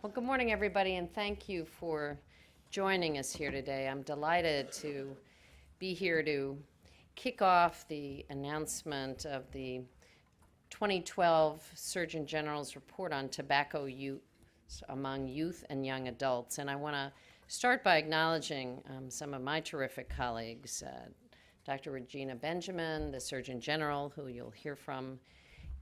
Well, good morning, everybody, and thank you for joining us here today. I'm delighted to be here to kick off the announcement of the 2012 Surgeon General's report on tobacco use among youth and young adults. And I want to start by acknowledging some of my terrific colleagues, Dr. Regina Benjamin, the Surgeon General, who you'll hear from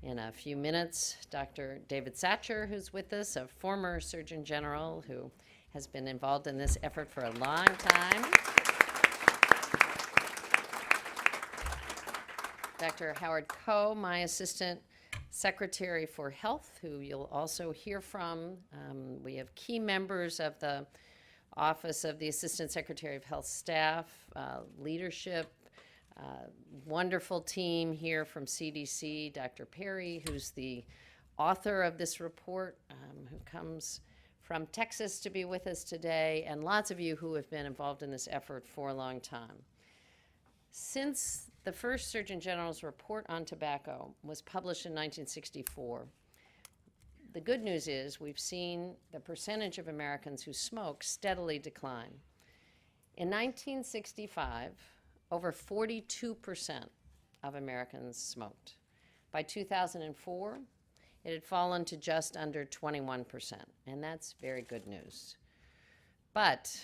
in a few minutes, Dr. David Satcher, who's with us, a former Surgeon General who has been involved in this effort for a long time. Dr. Howard Koh, my Assistant Secretary for Health, who you'll also hear from. We have key members of the Office of the Assistant Secretary of Health staff, leadership, wonderful team here from CDC, Dr. Perry, who's the author of this report, who comes from Texas to be with us today, and lots of you who have been involved in this effort for a long time. Since the first Surgeon General's report on tobacco was published in 1964, the good news is we've seen the percentage of Americans who smoke steadily decline. In 1965, over 42% of Americans smoked. By 2004, it had fallen to just under 21%, and that's very good news. But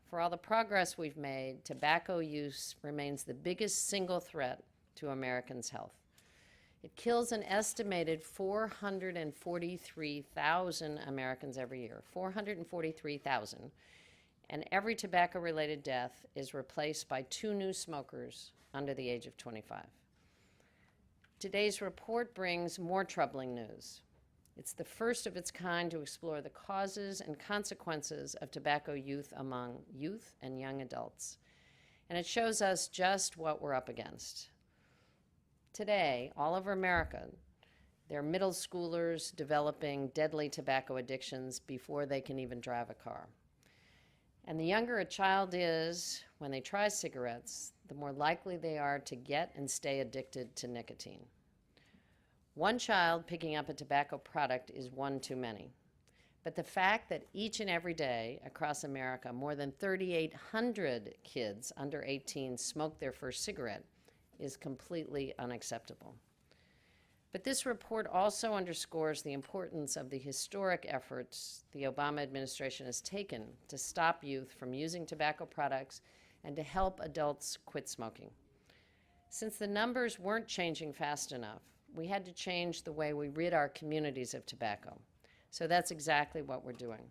for all the progress we've made, tobacco use remains the biggest single threat to Americans' health. It kills an estimated 443,000 Americans every year, 443,000. And every tobacco-related death is replaced by 2 new smokers under the age of 25. Today's report brings more troubling news. It's the first of its kind to explore the causes and consequences of tobacco use among youth and young adults. And it shows us just what we're up against. Today, all over America, there are middle schoolers developing deadly tobacco addictions before they can even drive a car. And the younger a child is when they try cigarettes, the more likely they are to get and stay addicted to nicotine. One child picking up a tobacco product is one too many. But the fact that each and every day across America, more than 3,800 kids under 18 smoke their first cigarette is completely unacceptable. But this report also underscores the importance of the historic efforts the Obama administration has taken to stop youth from using tobacco products and to help adults quit smoking. Since the numbers weren't changing fast enough, we had to change the way we rid our communities of tobacco. So that's exactly what we're doing.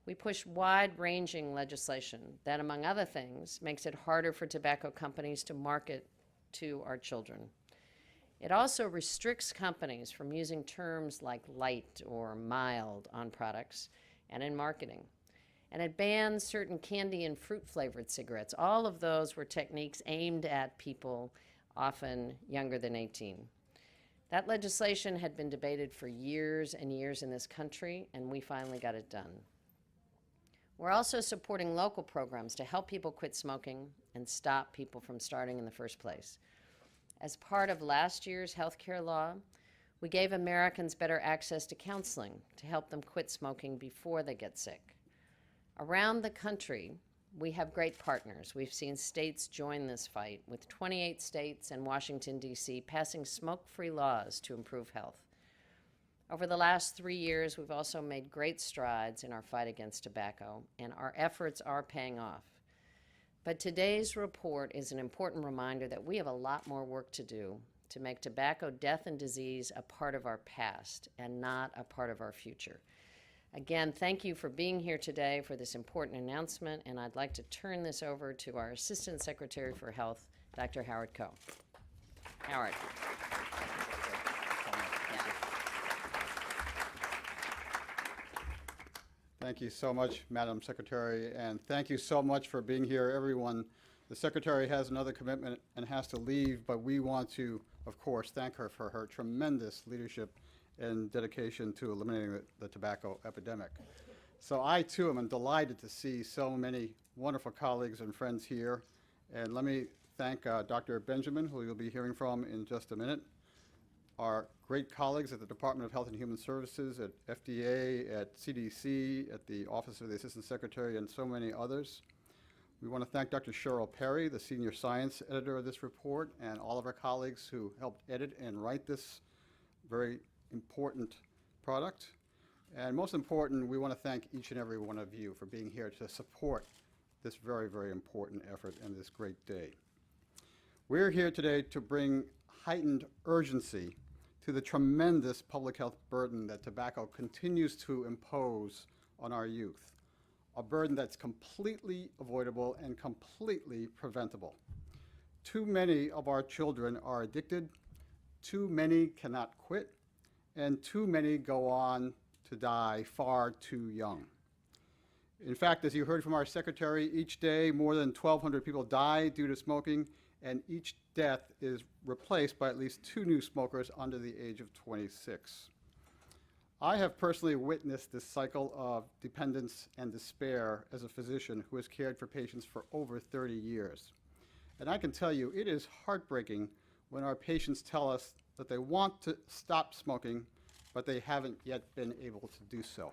We push wide-ranging legislation that, among other things, makes it harder for tobacco companies to market to our children. It also restricts companies from using terms like light or mild on products and in marketing. And it bans certain candy and fruit-flavored cigarettes. All of those were techniques aimed at people often younger than 18. That legislation had been debated for years and years in this country, and we finally got it done. We're also supporting local programs to help people quit smoking and stop people from starting in the first place. As part of last year's health care law, we gave Americans better access to counseling to help them quit smoking before they get sick. Around the country, we have great partners. We've seen states join this fight, with 28 states and Washington, D.C. passing smoke-free laws to improve health. Over the last 3 years, we've also made great strides in our fight against tobacco, and our efforts are paying off. But today's report is an important reminder that we have a lot more work to do to make tobacco death and disease a part of our past and not a part of our future. Again, thank you for being here today for this important announcement, and I'd like to turn this over to our Assistant Secretary for Health, Dr. Howard Koh. Howard. Thank you so much, Madam Secretary, and thank you so much for being here, everyone. The Secretary has another commitment and has to leave, but we want to, of course, thank her for her tremendous leadership and dedication to eliminating the tobacco epidemic. So I, too, am delighted to see so many wonderful colleagues and friends here. And let me thank Dr. Benjamin, who you'll be hearing from in just a minute. our great colleagues at the Department of Health and Human Services, at FDA, at CDC, at the Office of the Assistant Secretary, and so many others. We want to thank Dr. Cheryl Perry, the senior science editor of this report, and all of our colleagues who helped edit and write this very important product. And most important, we want to thank each and every one of you for being here to support this very, very important effort and this great day. We're here today to bring heightened urgency to the tremendous public health burden that tobacco continues to impose on our youth, a burden that's completely avoidable and completely preventable. Too many of our children are addicted, too many cannot quit, and too many go on to die far too young. In fact, as you heard from our secretary, each day more than 1,200 people die due to smoking, and each death is replaced by at least 2 new smokers under the age of 26. I have personally witnessed this cycle of dependence and despair as a physician who has cared for patients for over 30 years. And I can tell you, it is heartbreaking when our patients tell us that they want to stop smoking, but they haven't yet been able to do so.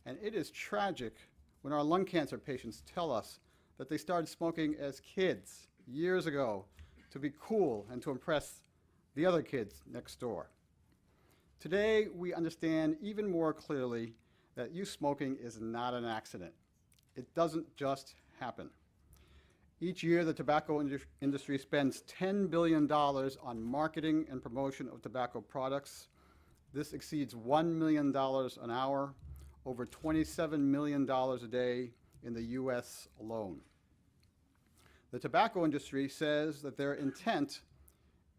And it is tragic when our lung cancer patients tell us that they started smoking as kids years ago to be cool and to impress the other kids next door. Today, we understand even more clearly that youth smoking is not an accident. It doesn't just happen. Each year, the tobacco industry spends $10 billion on marketing and promotion of tobacco products. This exceeds $1 million an hour, over $27 million a day in the US alone. The tobacco industry says that their intent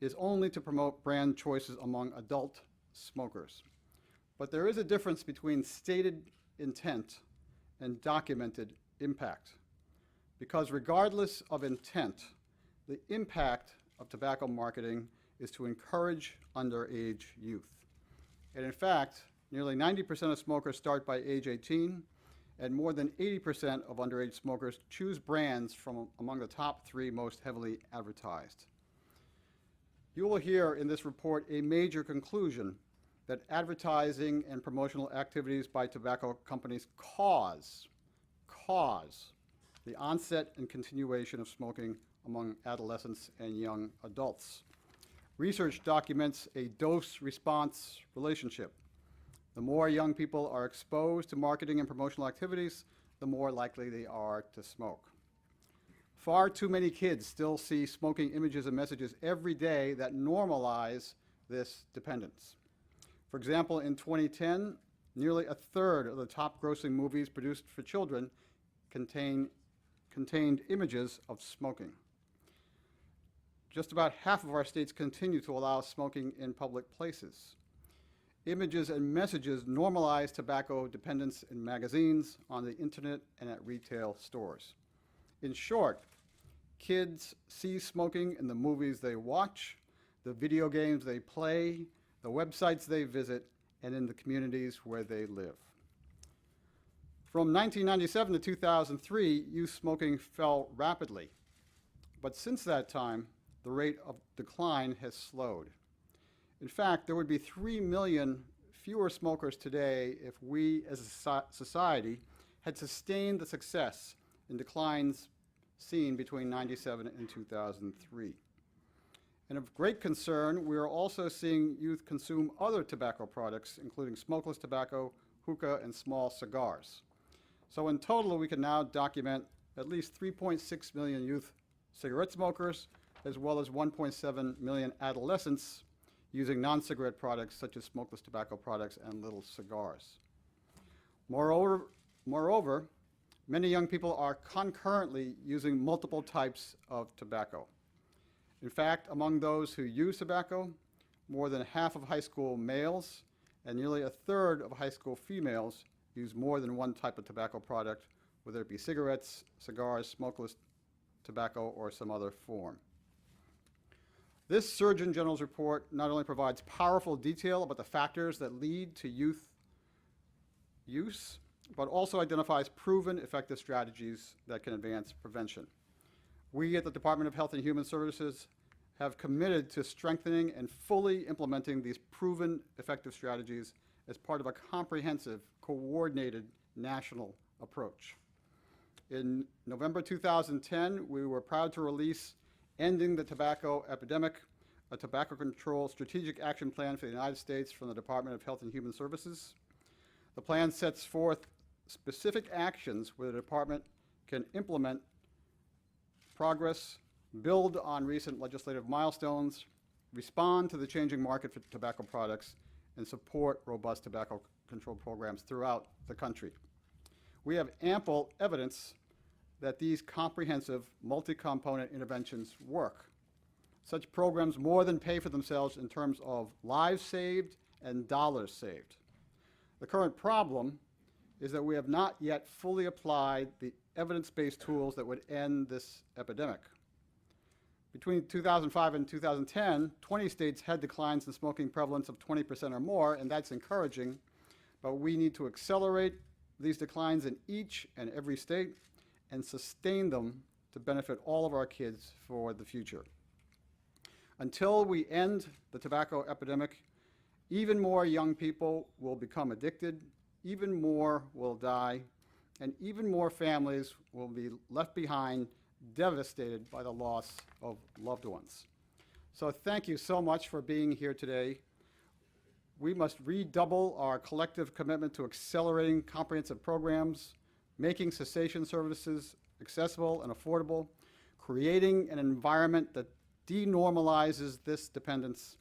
is only to promote brand choices among adult smokers. But there is a difference between stated intent and documented impact. Because regardless of intent, the impact of tobacco marketing is to encourage underage youth. And in fact, nearly 90% of smokers start by age 18, and more than 80% of underage smokers choose brands from among the top 3 most heavily advertised. You will hear in this report a major conclusion that advertising and promotional activities by tobacco companies cause the onset and continuation of smoking among adolescents and young adults. Research documents a dose-response relationship. The more young people are exposed to marketing and promotional activities, the more likely they are to smoke. Far too many kids still see smoking images and messages every day that normalize this dependence. For example, in 2010, nearly a third of the top grossing movies produced for children contained images of smoking. Just about half of our states continue to allow smoking in public places. Images and messages normalize tobacco dependence in magazines, on the internet, and at retail stores. In short, kids see smoking in the movies they watch, the video games they play, the websites they visit, and in the communities where they live. From 1997 to 2003, youth smoking fell rapidly. But since that time, the rate of decline has slowed. In fact, there would be 3 million fewer smokers today if we as a society had sustained the success in declines seen between 1997 and 2003. And of great concern, we are also seeing youth consume other tobacco products, including smokeless tobacco, hookah, and small cigars. So in total, we can now document at least 3.6 million youth cigarette smokers, as well as 1.7 million adolescents using non-cigarette products such as smokeless tobacco products and little cigars. Moreover, many young people are concurrently using multiple types of tobacco. In fact, among those who use tobacco, more than half of high school males and nearly a third of high school females use more than one type of tobacco product, whether it be cigarettes, cigars, smokeless tobacco, or some other form. This Surgeon General's report not only provides powerful detail about the factors that lead to youth use, but also identifies proven effective strategies that can advance prevention. We at the Department of Health and Human Services have committed to strengthening and fully implementing these proven effective strategies as part of a comprehensive, coordinated national approach. In November 2010, we were proud to release Ending the Tobacco Epidemic, a tobacco control strategic action plan for the United States from the Department of Health and Human Services. The plan sets forth specific actions where the department can implement progress, build on recent legislative milestones, respond to the changing market for tobacco products, and support robust tobacco control programs throughout the country. We have ample evidence that these comprehensive, multi-component interventions work. Such programs more than pay for themselves in terms of lives saved and dollars saved. The current problem is that we have not yet fully applied the evidence-based tools that would end this epidemic. Between 2005 and 2010, 20 states had declines in smoking prevalence of 20% or more, and that's encouraging, but we need to accelerate these declines in each and every state and sustain them to benefit all of our kids for the future. Until we end the tobacco epidemic, even more young people will become addicted, even more will die, and even more families will be left behind, devastated by the loss of loved ones. So thank you so much for being here today. We must redouble our collective commitment to accelerating comprehensive programs, making cessation services accessible and affordable, creating an environment that denormalizes this dependence,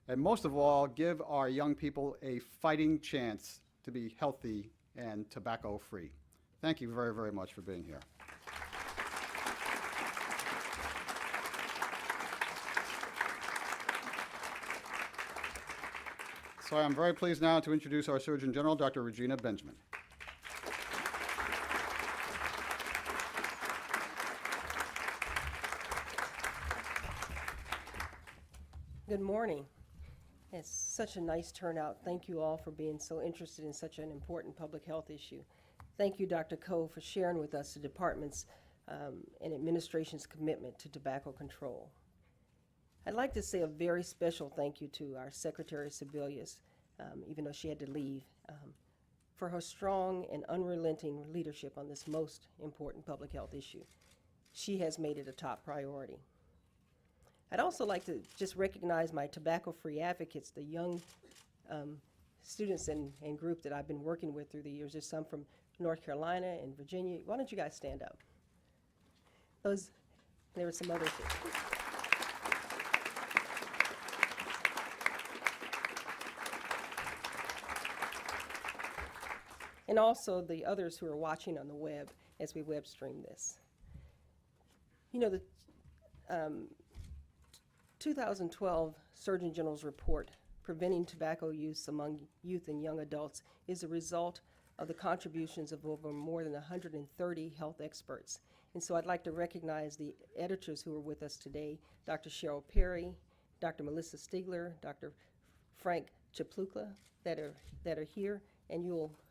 and most of all, give our young people a fighting chance to be healthy and tobacco-free. Thank you very, very much for being here. So I'm very pleased now to introduce our Surgeon General, Dr. Regina Benjamin. Good morning. It's such a nice turnout. Thank you all for being so interested in such an important public health issue. Thank you, Dr. Coe, for sharing with us the department's and administration's commitment to tobacco control. I'd like to say a very special thank you to our Secretary Sebelius, even though she had to leave, for her strong and unrelenting leadership on this most important public health issue. She has made it a top priority. I'd also like to just recognize my tobacco-free advocates, the young students and group that I've been working with through the years. There's some from North Carolina and Virginia. Why don't you guys stand up? There were some others. And also the others who are watching on the web as we web stream this. You know, the 2012 Surgeon General's report, Preventing Tobacco Use Among Youth and Young Adults, is a result of the contributions of over more than 130 health experts. And so I'd like to recognize the editors who are with us today, Dr. Cheryl Perry, Dr. Melissa Stiegler, Dr. Frank Chaplukla, that are here, and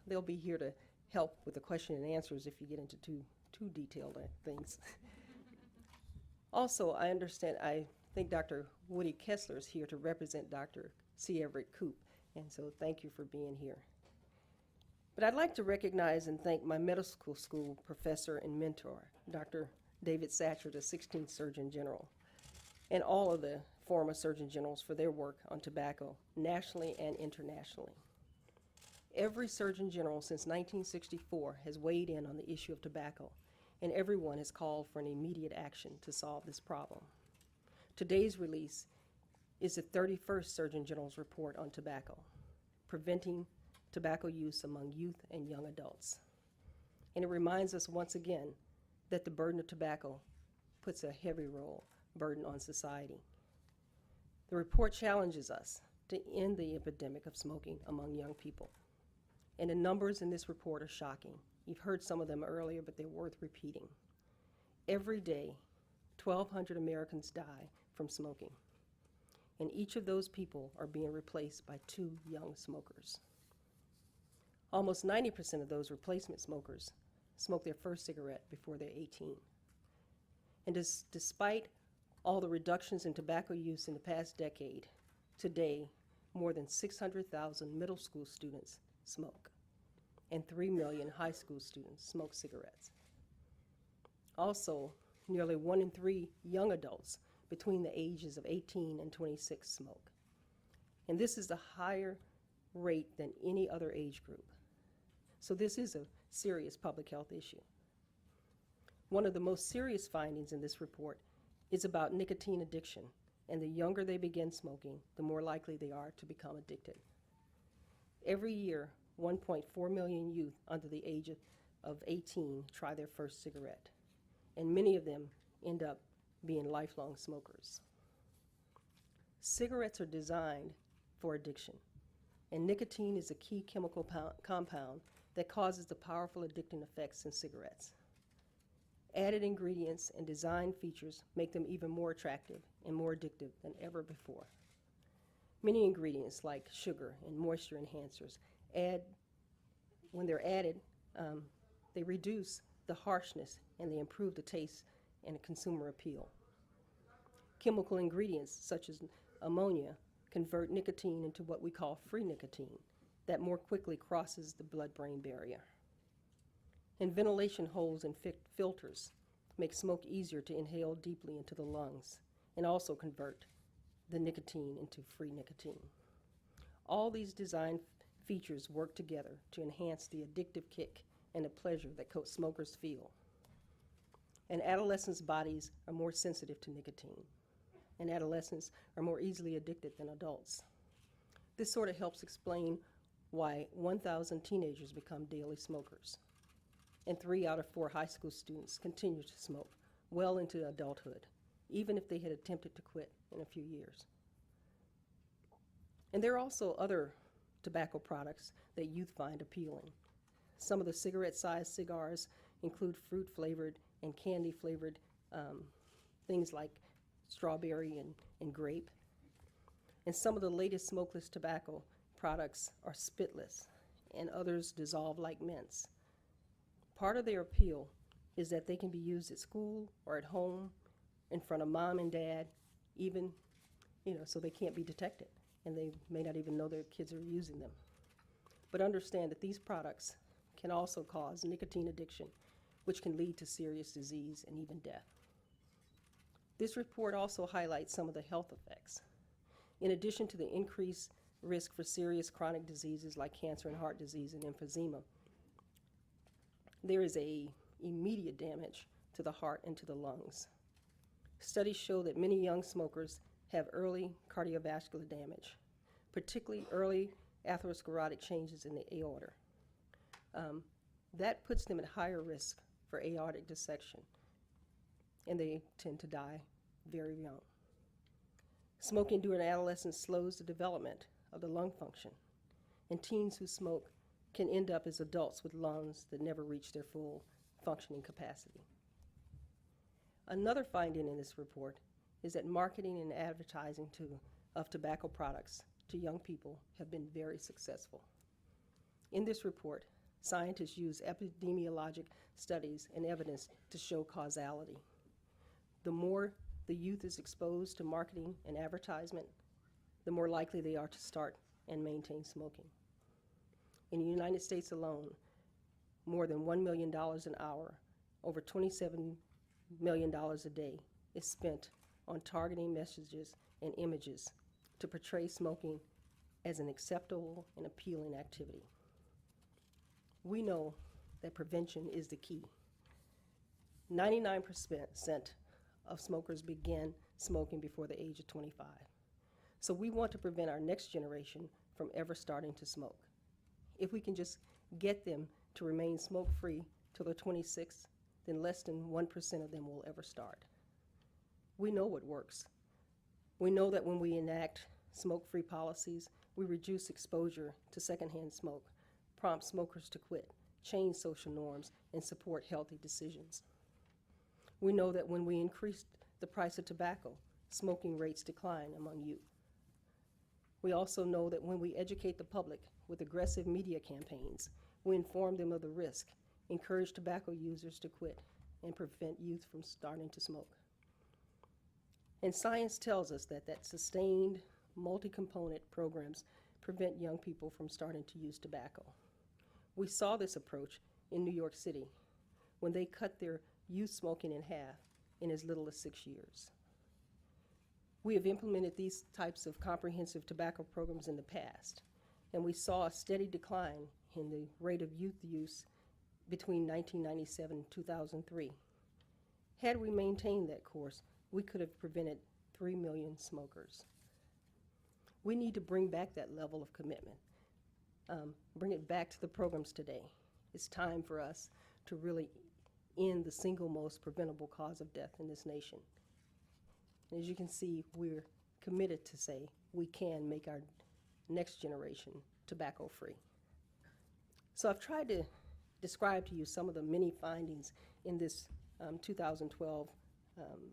they'll be here to help with the question and answers if you get into too detailed things. Also, I think Dr. Woody Kessler is here to represent Dr. C. Everett Koop, and so thank you for being here. But I'd like to recognize and thank my medical school professor and mentor, Dr. David Satcher, the 16th Surgeon General, and all of the former Surgeon Generals for their work on tobacco, nationally and internationally. Every Surgeon General since 1964 has weighed in on the issue of tobacco, and everyone has called for an immediate action to solve this problem. Today's release is the 31st Surgeon General's report on tobacco, preventing tobacco use among youth and young adults. And it reminds us once again that the burden of tobacco puts a heavy burden on society. The report challenges us to end the epidemic of smoking among young people. And the numbers in this report are shocking. You've heard some of them earlier, but they're worth repeating. Every day, 1,200 Americans die from smoking, and each of those people are being replaced by 2 young smokers. Almost 90% of those replacement smokers smoke their first cigarette before they're 18. And despite all the reductions in tobacco use in the past decade, today, more than 600,000 middle school students smoke, and 3 million high school students smoke cigarettes. Also, nearly 1 in 3 young adults between the ages of 18 and 26 smoke. And this is a higher rate than any other age group. So this is a serious public health issue. One of the most serious findings in this report is about nicotine addiction, and the younger they begin smoking, the more likely they are to become addicted. Every year, 1.4 million youth under the age of 18 try their first cigarette, and many of them end up being lifelong smokers. Cigarettes are designed for addiction, and nicotine is a key chemical compound that causes the powerful addicting effects in cigarettes. Added ingredients and design features make them even more attractive and more addictive than ever before. Many ingredients like sugar and moisture enhancers when they're added, they reduce the harshness and they improve the taste and consumer appeal. Chemical ingredients such as ammonia convert nicotine into what we call free nicotine that more quickly crosses the blood-brain barrier. And ventilation holes and filters make smoke easier to inhale deeply into the lungs and also convert the nicotine into free nicotine. All these design features work together to enhance the addictive kick and the pleasure that smokers feel. And adolescents' bodies are more sensitive to nicotine, and adolescents are more easily addicted than adults. This sort of helps explain why 1,000 teenagers become daily smokers, and 3 out of 4 high school students continue to smoke well into adulthood, even if they had attempted to quit in a few years. And there are also other tobacco products that youth find appealing. Some of the cigarette-sized cigars include fruit-flavored and candy-flavored things like strawberry and grape. And some of the latest smokeless tobacco products are spitless, and others dissolve like mints. Part of their appeal is that they can be used at school or at home, in front of mom and dad, even, so they can't be detected, and they may not even know their kids are using them. But understand that these products can also cause nicotine addiction, which can lead to serious disease and even death. This report also highlights some of the health effects. In addition to the increased risk for serious chronic diseases like cancer and heart disease and emphysema, there is a immediate damage to the heart and to the lungs. Studies show that many young smokers have early cardiovascular damage, particularly early atherosclerotic changes in the aorta. That puts them at higher risk for aortic dissection, and they tend to die very young. Smoking during adolescence slows the development of the lung function, and teens who smoke can end up as adults with lungs that never reach their full functioning capacity. Another finding in this report is that marketing and advertising of tobacco products to young people have been very successful. In this report, scientists use epidemiologic studies and evidence to show causality. The more the youth is exposed to marketing and advertisement, the more likely they are to start and maintain smoking. In the United States alone, more than $1 million an hour, over $27 million a day, is spent on targeting messages and images to portray smoking as an acceptable and appealing activity. We know that prevention is the key. 99% of smokers begin smoking before the age of 25. So we want to prevent our next generation from ever starting to smoke. If we can just get them to remain smoke-free till they're 26, then less than 1% of them will ever start. We know what works. We know that when we enact smoke-free policies, we reduce exposure to secondhand smoke, prompt smokers to quit, change social norms, and support healthy decisions. We know that when we increase the price of tobacco, smoking rates decline among youth. We also know that when we educate the public with aggressive media campaigns, we inform them of the risk, encourage tobacco users to quit, and prevent youth from starting to smoke. And science tells us that sustained, multi-component programs prevent young people from starting to use tobacco. We saw this approach in New York City when they cut their youth smoking in half in as little as 6 years. We have implemented these types of comprehensive tobacco programs in the past, and we saw a steady decline in the rate of youth use between 1997 and 2003. Had we maintained that course, we could have prevented 3 million smokers. We need to bring back that level of commitment, bring it back to the programs today. It's time for us to really end the single most preventable cause of death in this nation. And as you can see, we're committed to say we can make our next generation tobacco-free. So I've tried to describe to you some of the many findings in this 2012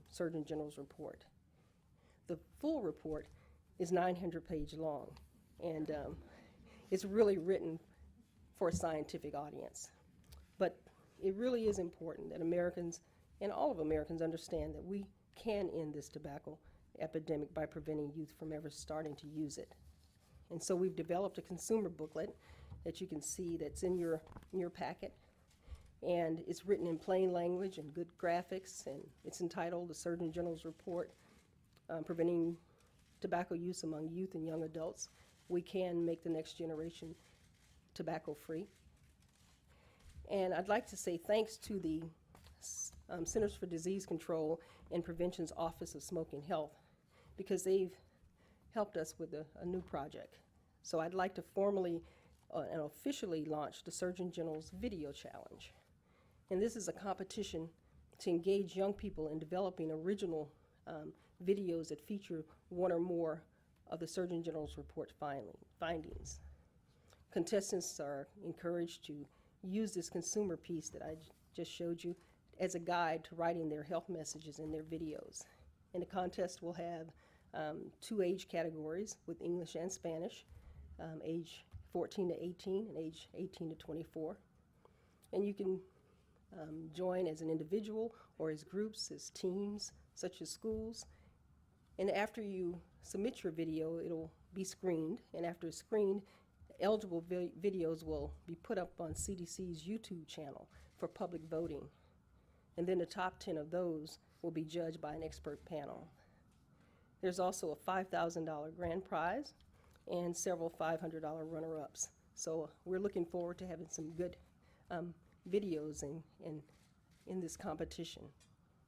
Surgeon General's report. The full report is 900-page long, and it's really written for a scientific audience. But it really is important that Americans, and all of Americans, understand that we can end this tobacco epidemic by preventing youth from ever starting to use it. And so we've developed a consumer booklet that you can see that's in your packet. And it's written in plain language and good graphics, and it's entitled The Surgeon General's Report, Preventing Tobacco Use Among Youth and Young Adults. We can make the next generation tobacco-free. And I'd like to say thanks to the Centers for Disease Control and Prevention's Office of Smoking Health, because they've helped us with a new project. So I'd like to formally and officially launch the Surgeon General's Video Challenge. And this is a competition to engage young people in developing original videos that feature one or more of the Surgeon General's report findings. Contestants are encouraged to use this consumer piece that I just showed you as a guide to writing their health messages in their videos. And the contest will have 2 age categories with English and Spanish, age 14 to 18 and age 18 to 24. And you can join as an individual or as groups, as teams, such as schools. And after you submit your video, it'll be screened. And after it's screened, eligible videos will be put up on CDC's YouTube channel for public voting. And then the top 10 of those will be judged by an expert panel. There's also a $5,000 grand prize and several $500 runner-ups. So we're looking forward to having some good videos in this competition.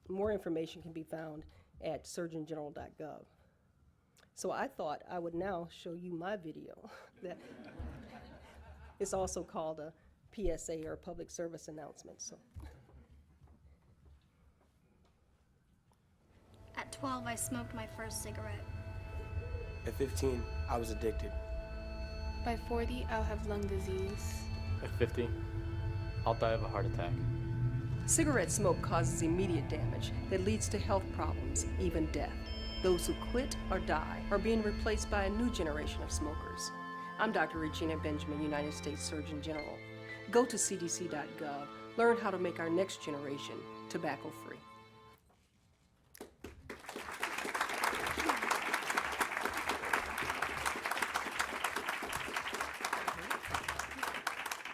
More information can be found at surgeongeneral.gov. So I thought I would now show you my video. That it's also called a PSA, or public service announcement. So. At 12, I smoked my first cigarette. At 15, I was addicted. By 40, I'll have lung disease. At 50, I'll die of a heart attack. Cigarette smoke causes immediate damage that leads to health problems, even death. Those who quit or die are being replaced by a new generation of smokers. I'm Dr. Regina Benjamin, United States Surgeon General. Go to cdc.gov, learn how to make our next generation tobacco-free.